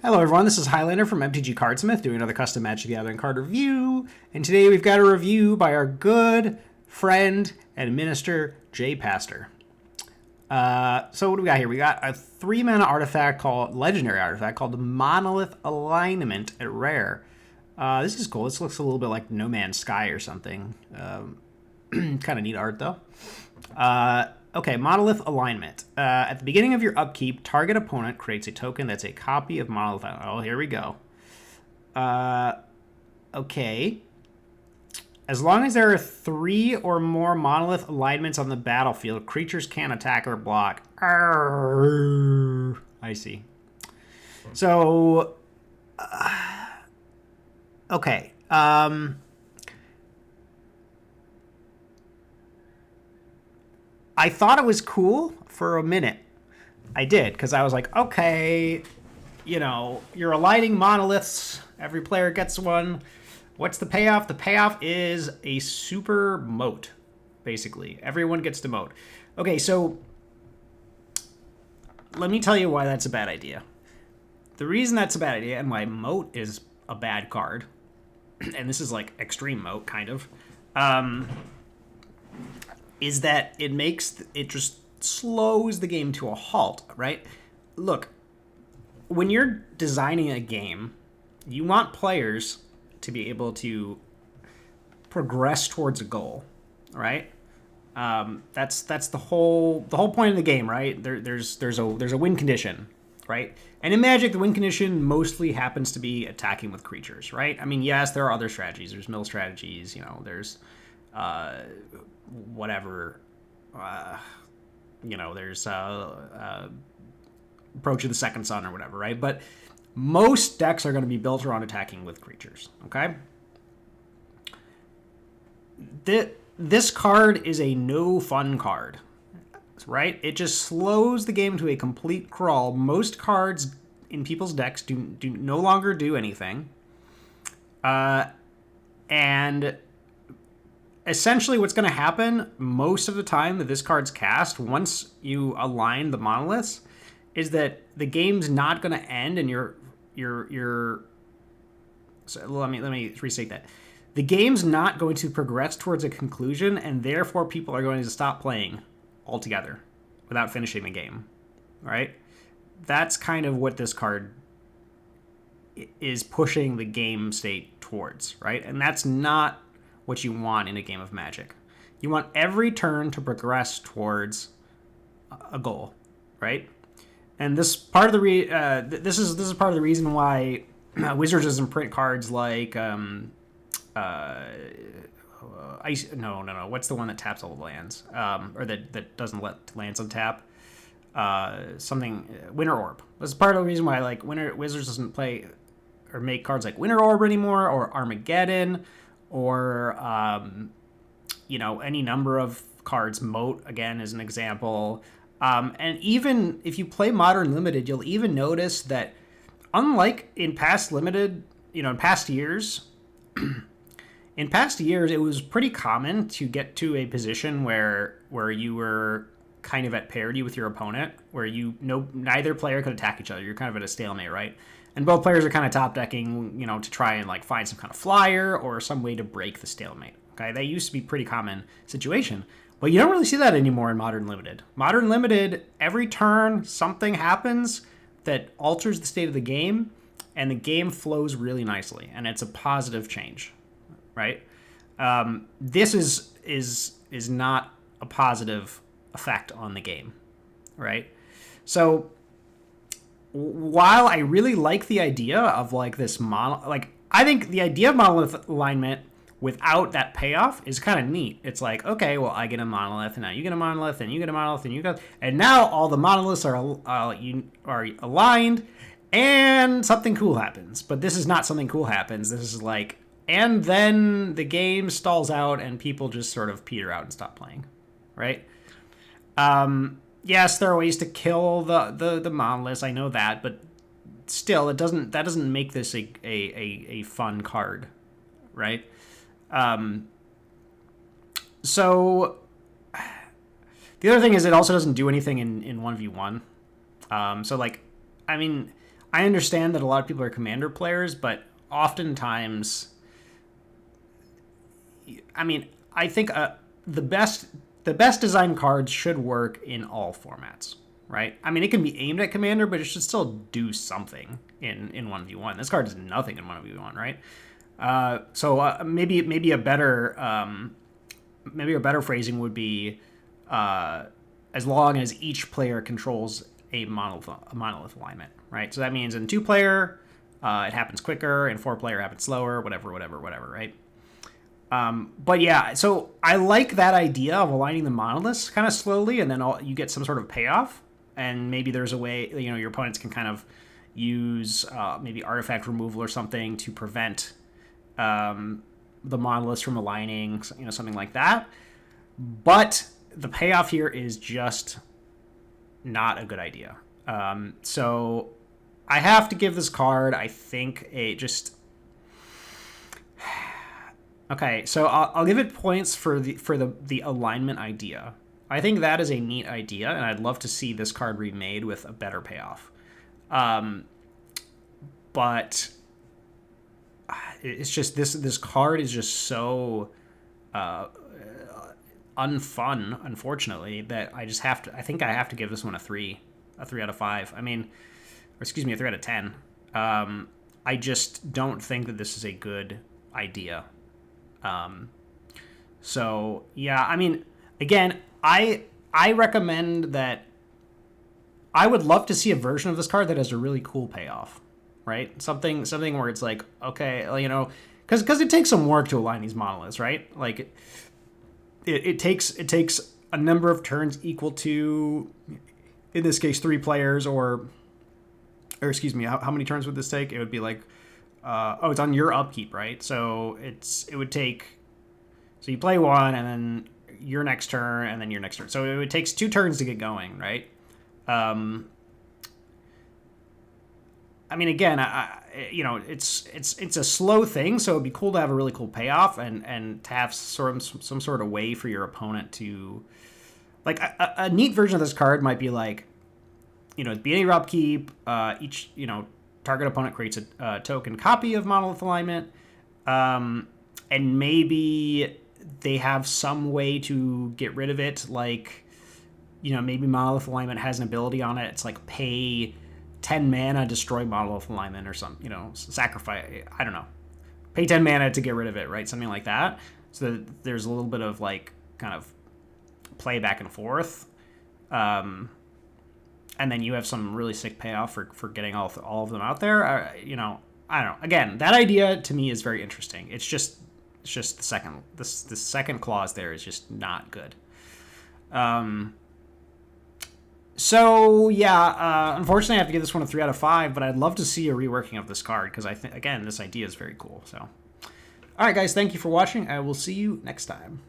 Hello everyone, this is Highlander from MTG Cardsmith doing another custom Magic the Gathering card review. And today we've got a review by our good friend and minister, jpastor. So what do we got here? We got a 3-mana artifact called, legendary artifact called the Monolith Alignment at Rare. This is cool. This looks a little bit like No Man's Sky or something. Kind of neat art though. Okay, Monolith Alignment. At the beginning of your upkeep, target opponent creates a token that's a copy of Monolith. Oh, here we go. Okay. As long as there are 3 or more Monolith alignments on the battlefield, creatures can't attack or block. Arrgh. I see. So, okay. I thought it was cool for a minute. I did, because I was like, okay, you know, you're aligning monoliths. Every player gets one. What's the payoff? The payoff is a super moat, basically. Everyone gets to moat. Okay, so let me tell you why that's a bad idea. The reason that's a bad idea and why moat is a bad card, and this is like extreme moat, kind of, is that it just slows the game to a halt, right? Look, when you're designing a game, you want players to be able to progress towards a goal, right? That's the whole point of the game, right? There's a win condition, right? And in Magic, the win condition mostly happens to be attacking with creatures, right? I mean, yes, there are other strategies. There's mill strategies, you know. There's whatever, there's Approach of the Second Sun or whatever, right? But most decks are going to be built around attacking with creatures, okay? This card is a no fun card, right? It just slows the game to a complete crawl. Most cards in people's decks do no longer do anything. And essentially what's going to happen most of the time that this card's cast, once you align the monoliths, is that the game's not going to end and so let me restate that. The game's not going to progress towards a conclusion, and therefore people are going to stop playing altogether without finishing the game, right? That's kind of what this card is pushing the game state towards, right? And that's not what you want in a game of Magic. You want every turn to progress towards a goal, right? And this part of the this is part of the reason why Wizards doesn't print cards like what's the one that taps all the lands, or that doesn't let lands untap? Winter Orb. This is part of the reason why Wizards doesn't play or make cards like Winter Orb anymore, or Armageddon, or any number of cards. Moat, again, is an example. And even if you play Modern Limited, you'll even notice that unlike in past Limited, in past years, it was pretty common to get to a position where you were kind of at parity with your opponent, where neither player could attack each other. You're kind of at a stalemate, right? And both players are kind of top decking, to try and find some kind of flyer or some way to break the stalemate. Okay, that used to be a pretty common situation. But you don't really see that anymore in Modern Limited. Modern Limited, every turn something happens that alters the state of the game, and the game flows really nicely, and it's a positive change, right? This is not a positive effect on the game, right? So while I really like the idea of this I think the idea of monolith alignment without that payoff is kind of neat. It's like, okay, well, I get a monolith, and now you get a monolith, and you get a monolith, and now all the monoliths are aligned, and something cool happens. But this is not something cool happens. This is and then the game stalls out, and people just sort of peter out and stop playing, right? Yes, there are ways to kill the monoliths. I know that, but still, that doesn't make this a fun card, right? So the other thing is it also doesn't do anything in 1v1. I understand that a lot of people are commander players, but oftentimes, I mean, I think the best design cards should work in all formats, right? I mean, it can be aimed at commander, but it should still do something in 1v1. This card does nothing in 1v1, right? So maybe a better phrasing would be as long as each player controls a monolith alignment, right? So that means in 2-player, it happens quicker, in 4-player, it happens slower, whatever, right? But yeah, so I like that idea of aligning the monoliths kind of slowly, and then you get some sort of payoff, and maybe there's a way, you know, your opponents can kind of use maybe artifact removal or something to prevent the monoliths from aligning, you know, something like that. But the payoff here is just not a good idea. So I have to give this card, I think, okay, so I'll give it points for the alignment idea. I think that is a neat idea, and I'd love to see this card remade with a better payoff. But it's just this card is just so unfun, unfortunately, that I think I have to give this one a 3 out of 5. I mean, or excuse me, a 3 out of 10. I just don't think that this is a good idea. So yeah, I mean, again, I recommend that. I would love to see a version of this card that has a really cool payoff, right? Something where it's like, okay, you know, because it takes some work to align these monoliths, right? Like it takes a number of turns equal to, in this case, 3 players, or excuse me, how many turns would this take? It would be like, it's on your upkeep, right? So it would take, so you play one, and then your next turn, and then your next turn. So it takes 2 turns to get going, right? I mean, again, you know, it's a slow thing, so it'd be cool to have a really cool payoff, and to have some sort of way for your opponent to, like, a neat version of this card might be like, you know, at the beginning of your upkeep, each, you know, target opponent creates a token copy of Monolith Alignment, and maybe they have some way to get rid of it, like, you know, maybe Monolith Alignment has an ability on it. It's like pay 10 mana, destroy Monolith Alignment, or something, you know, sacrifice, I don't know. Pay 10 mana to get rid of it, right? Something like that. So that there's a little bit of, like, kind of play back and forth. And then you have some really sick payoff for getting all of them out there. You know, I don't know. Again, that idea to me is very interesting. It's just the second clause there is just not good. So yeah, unfortunately I have to give this one a 3 out of 5, but I'd love to see a reworking of this card, because I think, again, this idea is very cool. So, all right, guys, thank you for watching. I will see you next time.